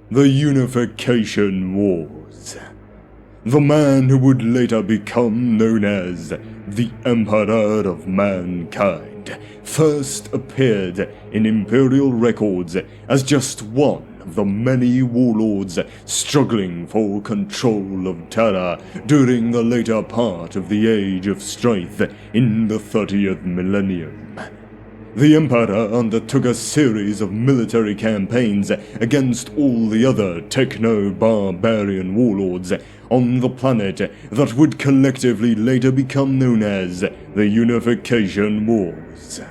The Unification Wars. The man who would later become known as the Emperor of Mankind first appeared in Imperial records as just one of the many warlords struggling for control of Terra during the later part of the Age of Strife in the 30th millennium. The Emperor undertook a series of military campaigns against all the other techno-barbarian warlords on the planet that would collectively later become known as the Unification Wars.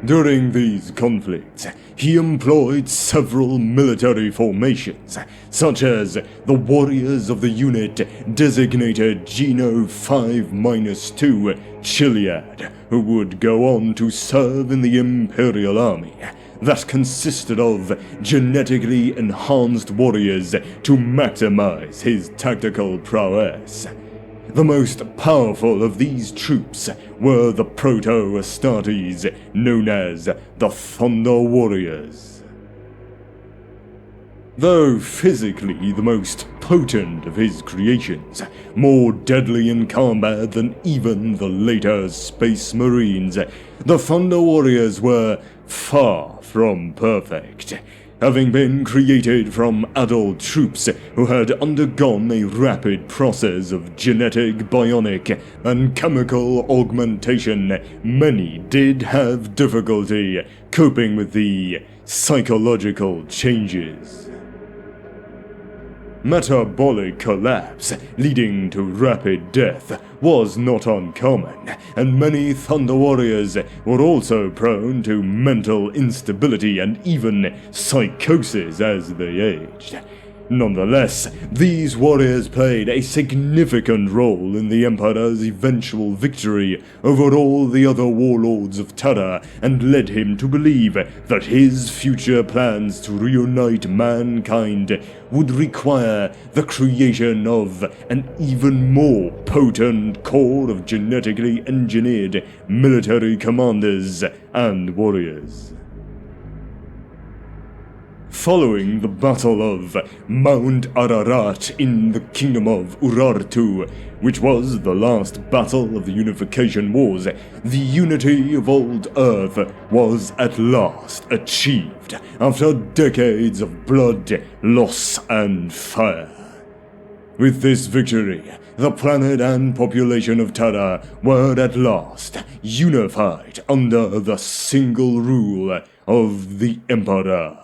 During these conflicts, he employed several military formations, such as the warriors of the unit designated Geno 5-2 Chiliad, who would go on to serve in the Imperial Army that consisted of genetically enhanced warriors to maximize his tactical prowess. The most powerful of these troops were the Proto-Astartes, known as the Thunder Warriors. Though physically the most potent of his creations, more deadly in combat than even the later Space Marines, the Thunder Warriors were far from perfect, having been created from adult troops who had undergone a rapid process of genetic, bionic, and chemical augmentation. Many did have difficulty coping with the psychological changes. Metabolic collapse, leading to rapid death, was not uncommon, and many Thunder Warriors were also prone to mental instability and even psychosis as they aged. Nonetheless, these warriors played a significant role in the Emperor's eventual victory over all the other warlords of Terra and led him to believe that his future plans to reunite mankind would require the creation of an even more potent core of genetically engineered military commanders and warriors. Following the Battle of Mount Ararat in the Kingdom of Urartu, which was the last battle of the Unification Wars, the unity of old Earth was at last achieved after decades of blood, loss, and fire. With this victory, the planet and population of Terra were at last unified under the single rule of the Emperor.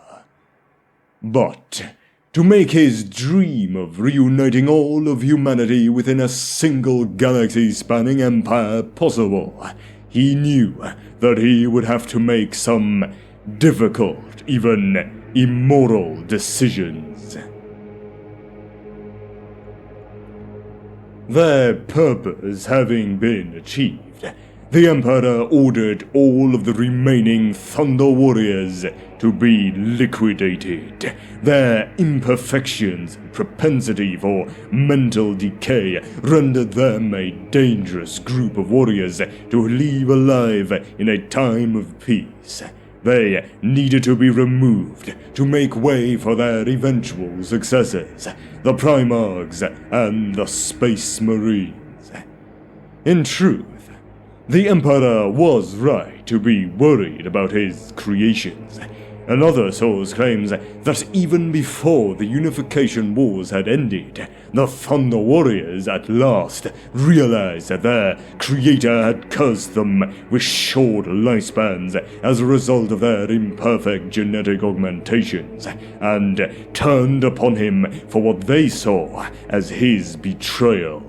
But to make his dream of reuniting all of humanity within a single galaxy-spanning empire possible, he knew that he would have to make some difficult, even immoral decisions. Their purpose having been achieved, the Emperor ordered all of the remaining Thunder Warriors to be liquidated. Their imperfections and propensity for mental decay rendered them a dangerous group of warriors to leave alive in a time of peace. They needed to be removed to make way for their eventual successors, the Primarchs and the Space Marines. In truth, the Emperor was right to be worried about his creations. Another source claims that even before the Unification Wars had ended, the Thunder Warriors at last realized that their creator had cursed them with short lifespans as a result of their imperfect genetic augmentations, and turned upon him for what they saw as his betrayal.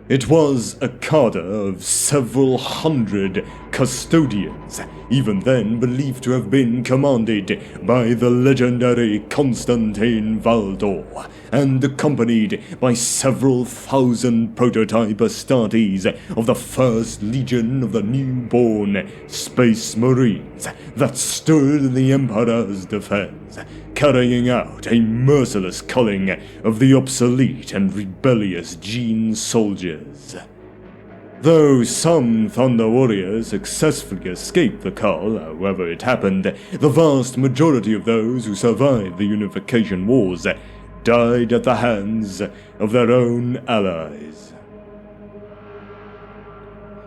It was a cadre of several hundred custodians, even then believed to have been commanded by the legendary Constantine Valdor, and accompanied by several thousand prototype Astartes of the First Legion of the newborn Space Marines that stood in the Emperor's defense, carrying out a merciless culling of the obsolete and rebellious Gene soldiers. Though some Thunder Warriors successfully escaped the Cull, however it happened, the vast majority of those who survived the Unification Wars died at the hands of their own allies.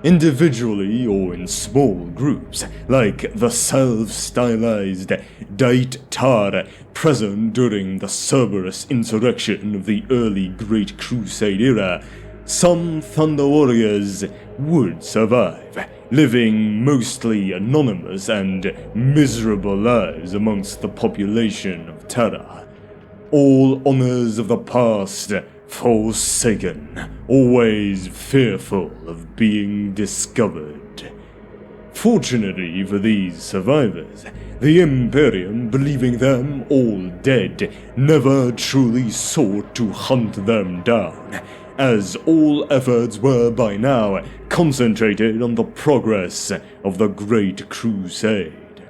Individually or in small groups, like the self-stylized II.THE, present during the Cerberus insurrection of the early Great Crusade era, some Thunder Warriors would survive, living mostly anonymous and miserable lives amongst the population of Terra. All honors of the past forsaken, always fearful of being discovered. Fortunately for these survivors, the Imperium, believing them all dead, never truly sought to hunt them down, as all efforts were by now concentrated on the progress of the Great Crusade.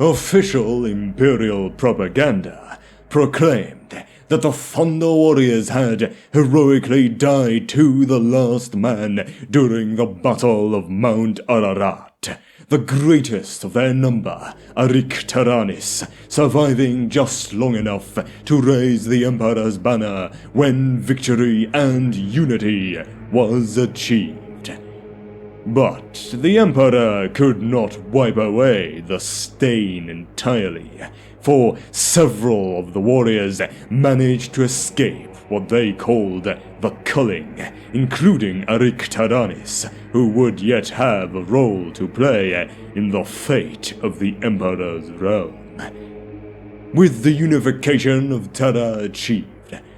Official Imperial propaganda proclaimed that the Thunder Warriors had heroically died to the last man during the Battle of Mount Ararat, the greatest of their number, Arictaranis, surviving just long enough to raise the Emperor's banner when victory and unity was achieved. But the Emperor could not wipe away the stain entirely, for several of the warriors managed to escape what they called the culling, including Arictaranis, who would yet have a role to play in the fate of the Emperor's realm. With the unification of Terra achieved,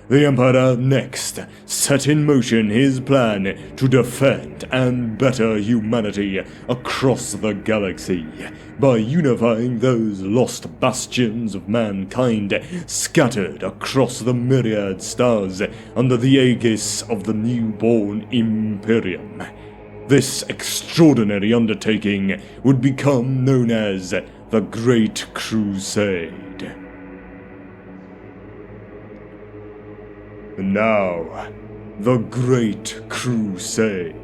the Emperor next set in motion his plan to defend and better humanity across the galaxy by unifying those lost bastions of mankind scattered across the myriad stars under the aegis of the newborn Imperium. This extraordinary undertaking would become known as the Great Crusade. Now, the Great Crusade.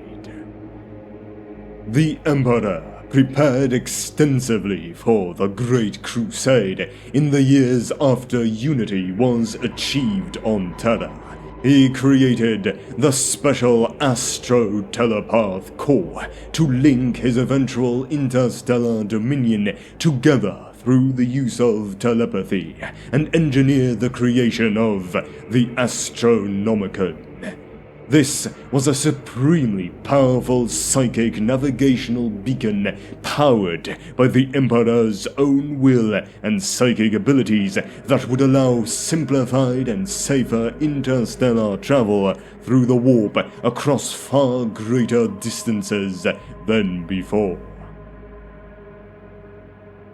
The Emperor prepared extensively for the Great Crusade in the years after unity was achieved on Terra. He created the special Astro-Telepath Core to link his eventual interstellar dominion together through the use of telepathy, and engineered the creation of the Astronomicon. This was a supremely powerful psychic navigational beacon powered by the Emperor's own will and psychic abilities that would allow simplified and safer interstellar travel through the warp across far greater distances than before.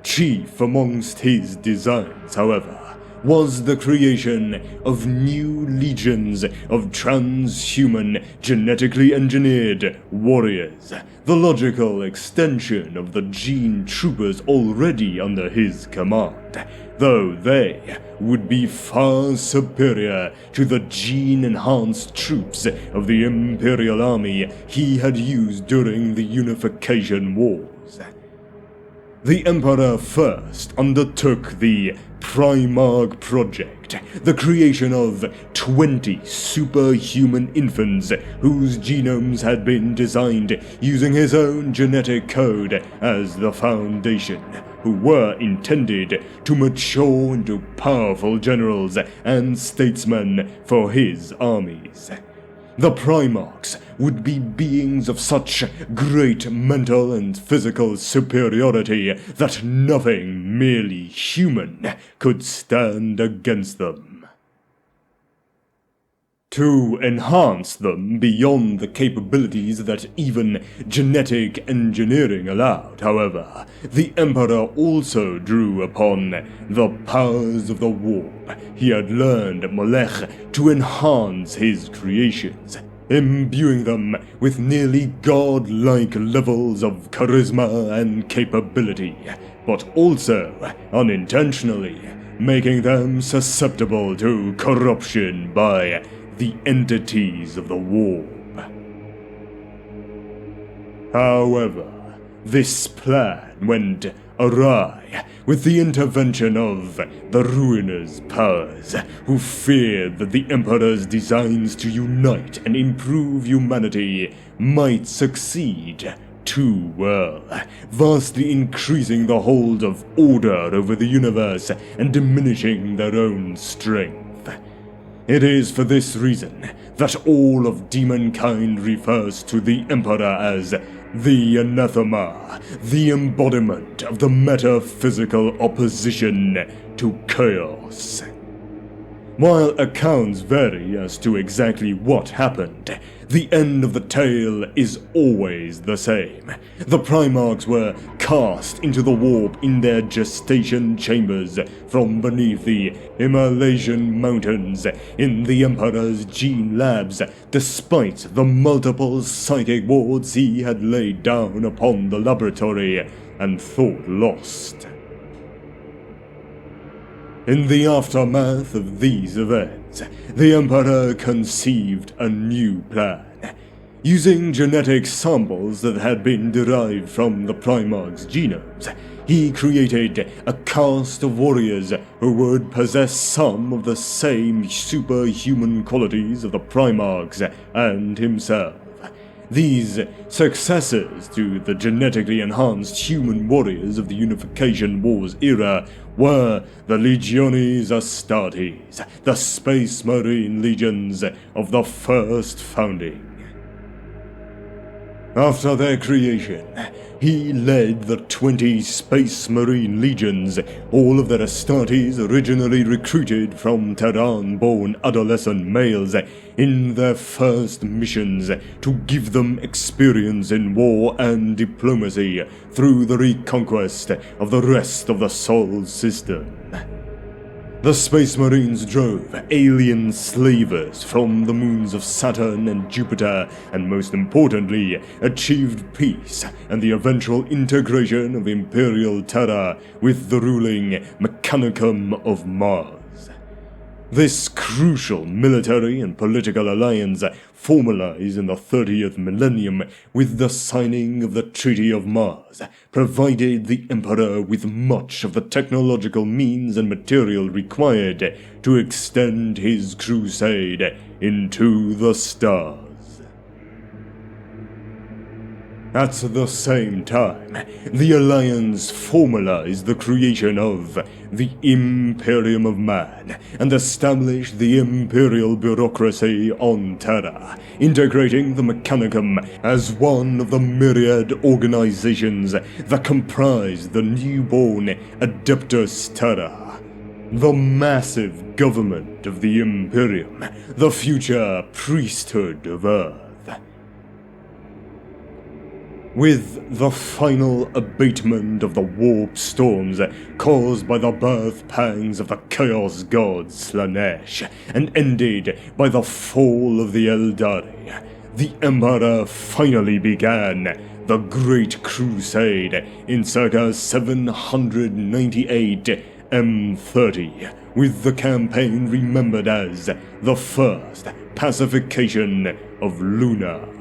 Chief amongst his designs, however, was the creation of new legions of transhuman, genetically engineered warriors, the logical extension of the gene troopers already under his command, though they would be far superior to the gene-enhanced troops of the Imperial Army he had used during the Unification Wars. The Emperor first undertook the Primarch Project, the creation of 20 superhuman infants whose genomes had been designed using his own genetic code as the foundation, who were intended to mature into powerful generals and statesmen for his armies. The Primarchs would be beings of such great mental and physical superiority that nothing merely human could stand against them. To enhance them beyond the capabilities that even genetic engineering allowed, however, the Emperor also drew upon the powers of the warp he had learned at Molech to enhance his creations, imbuing them with nearly godlike levels of charisma and capability, but also, unintentionally, making them susceptible to corruption by the entities of the warp. However, this plan went awry with the intervention of the ruinous powers, who feared that the Emperor's designs to unite and improve humanity might succeed too well, vastly increasing the hold of order over the universe and diminishing their own strength. It is for this reason that all of demonkind refers to the Emperor as the anathema, the embodiment of the metaphysical opposition to chaos. While accounts vary as to exactly what happened, the end of the tale is always the same. The Primarchs were cast into the warp in their gestation chambers from beneath the Himalayan mountains in the Emperor's gene labs, despite the multiple psychic wards he had laid down upon the laboratory and thought lost. In the aftermath of these events, the Emperor conceived a new plan. Using genetic samples that had been derived from the Primarchs' genomes, he created a caste of warriors who would possess some of the same superhuman qualities of the Primarchs and himself. These successors to the genetically enhanced human warriors of the Unification Wars era were the Legiones Astartes, the Space Marine legions of the first founding. After their creation, he led the 20 Space Marine legions, all of their Astartes originally recruited from Terran-born adolescent males, in their first missions to give them experience in war and diplomacy through the reconquest of the rest of the Sol system. The Space Marines drove alien slavers from the moons of Saturn and Jupiter, and most importantly, achieved peace and the eventual integration of Imperial Terra with the ruling Mechanicum of Mars. This crucial military and political alliance formalized in the 30th millennium with the signing of the Treaty of Mars provided the Emperor with much of the technological means and material required to extend his crusade into the stars. At the same time, the Alliance formalized the creation of the Imperium of Man and established the imperial bureaucracy on Terra, integrating the Mechanicum as one of the myriad organizations that comprised the newborn Adeptus Terra. The massive government of the Imperium, the future priesthood of Earth. With the final abatement of the warp storms caused by the birth pangs of the Chaos God Slanesh, and ended by the fall of the Eldari, the Emperor finally began the Great Crusade in circa 798 M30, with the campaign remembered as the First Pacification of Luna.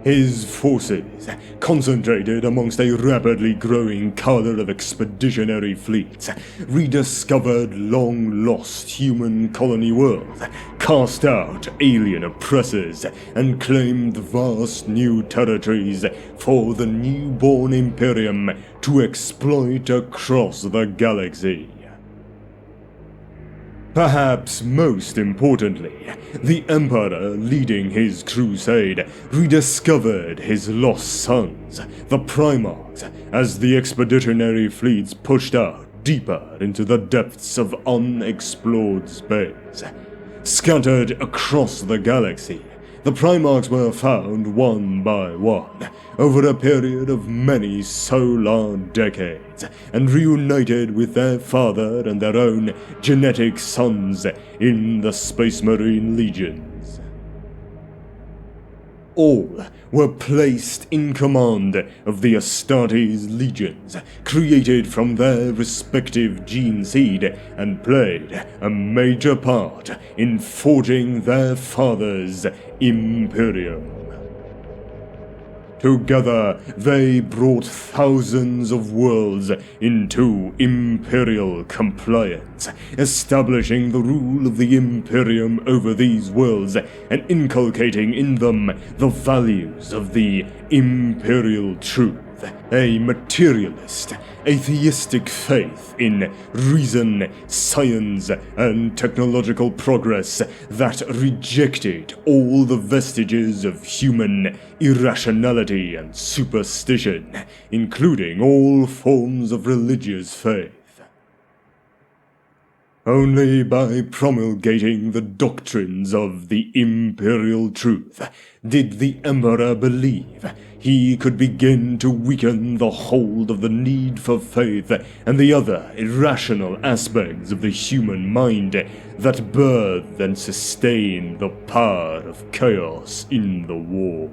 His forces, concentrated amongst a rapidly growing cadre of expeditionary fleets, rediscovered long-lost human colony worlds, cast out alien oppressors, and claimed vast new territories for the newborn Imperium to exploit across the galaxy. Perhaps most importantly, the Emperor leading his crusade rediscovered his lost sons, the Primarchs, as the expeditionary fleets pushed out deeper into the depths of unexplored space. Scattered across the galaxy, the Primarchs were found one by one over a period of many solar decades, and reunited with their father and their own genetic sons in the Space Marine legions. All were placed in command of the Astartes legions, created from their respective gene seed, and played a major part in forging their father's Imperium. Together, they brought thousands of worlds into imperial compliance, establishing the rule of the Imperium over these worlds and inculcating in them the values of the imperial truth, a materialist, atheistic faith in reason, science, and technological progress that rejected all the vestiges of human irrationality and superstition, including all forms of religious faith. Only by promulgating the doctrines of the imperial truth did the Emperor believe he could begin to weaken the hold of the need for faith and the other irrational aspects of the human mind that birthed and sustained the power of chaos in the war.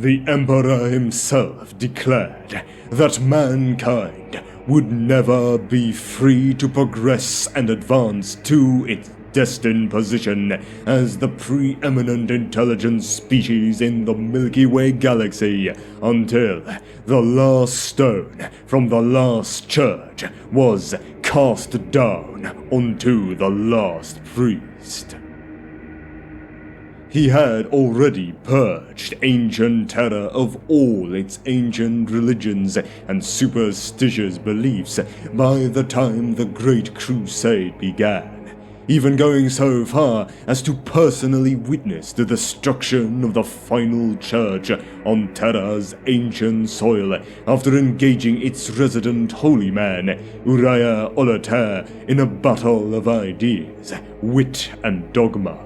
The Emperor himself declared that mankind would never be free to progress and advance to its destined position as the preeminent intelligent species in the Milky Way galaxy until the last stone from the last church was cast down onto the last priest. He had already purged ancient Terra of all its ancient religions and superstitious beliefs by the time the Great Crusade began, even going so far as to personally witness the destruction of the final church on Terra's ancient soil after engaging its resident holy man, Uriah Olater, in a battle of ideas, wit and dogma.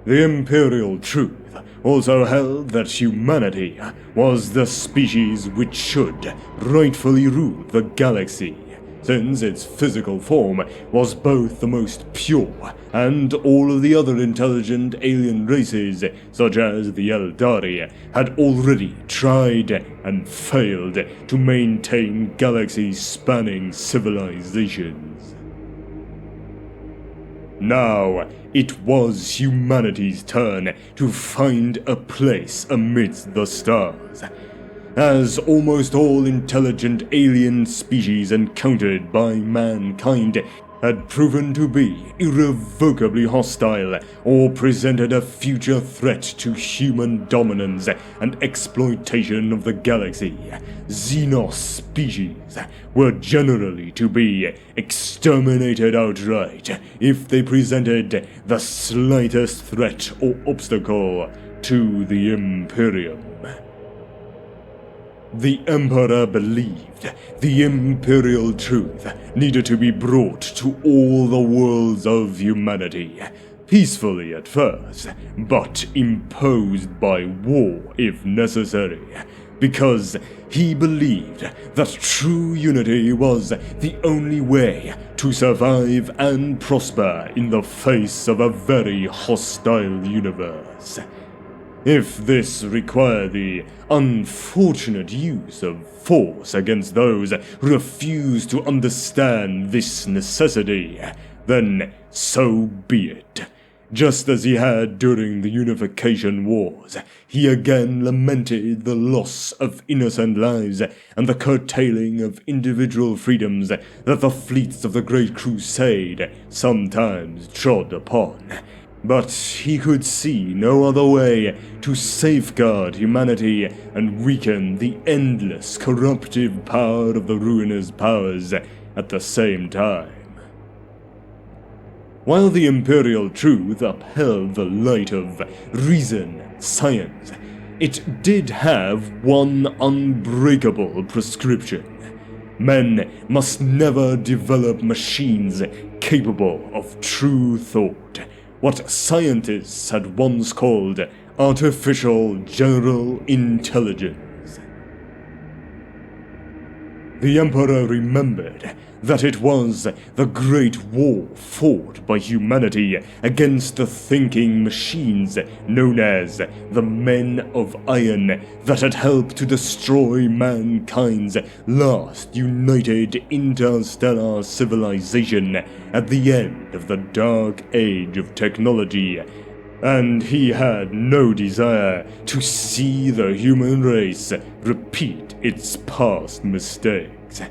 The imperial truth also held that humanity was the species which should rightfully rule the galaxy, since its physical form was both the most pure and all of the other intelligent alien races, such as the Eldari, had already tried and failed to maintain galaxy-spanning civilizations. Now, it was humanity's turn to find a place amidst the stars, as almost all intelligent alien species encountered by mankind had proven to be irrevocably hostile or presented a future threat to human dominance and exploitation of the galaxy. Xenos species were generally to be exterminated outright if they presented the slightest threat or obstacle to the Imperium. The Emperor believed the imperial truth needed to be brought to all the worlds of humanity, peacefully at first, but imposed by war if necessary, because he believed that true unity was the only way to survive and prosper in the face of a very hostile universe. If this required the unfortunate use of force against those who refused to understand this necessity, then so be it. Just as he had during the Unification Wars, he again lamented the loss of innocent lives and the curtailing of individual freedoms that the fleets of the Great Crusade sometimes trod upon. But he could see no other way to safeguard humanity and weaken the endless corruptive power of the ruinous powers at the same time. While the imperial truth upheld the light of reason and science, it did have one unbreakable prescription. Men must never develop machines capable of true thought, what scientists had once called artificial general intelligence. The Emperor remembered that it was the great war fought by humanity against the thinking machines known as the Men of Iron that had helped to destroy mankind's last united interstellar civilization at the end of the Dark Age of technology, and he had no desire to see the human race repeat its past mistakes.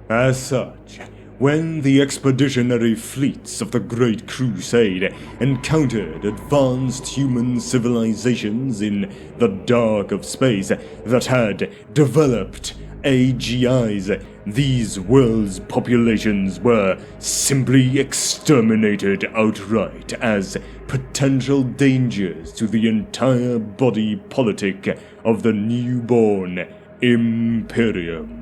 As such, when the expeditionary fleets of the Great Crusade encountered advanced human civilizations in the dark of space that had developed AGIs, these worlds' populations were simply exterminated outright as potential dangers to the entire body politic of the newborn Imperium.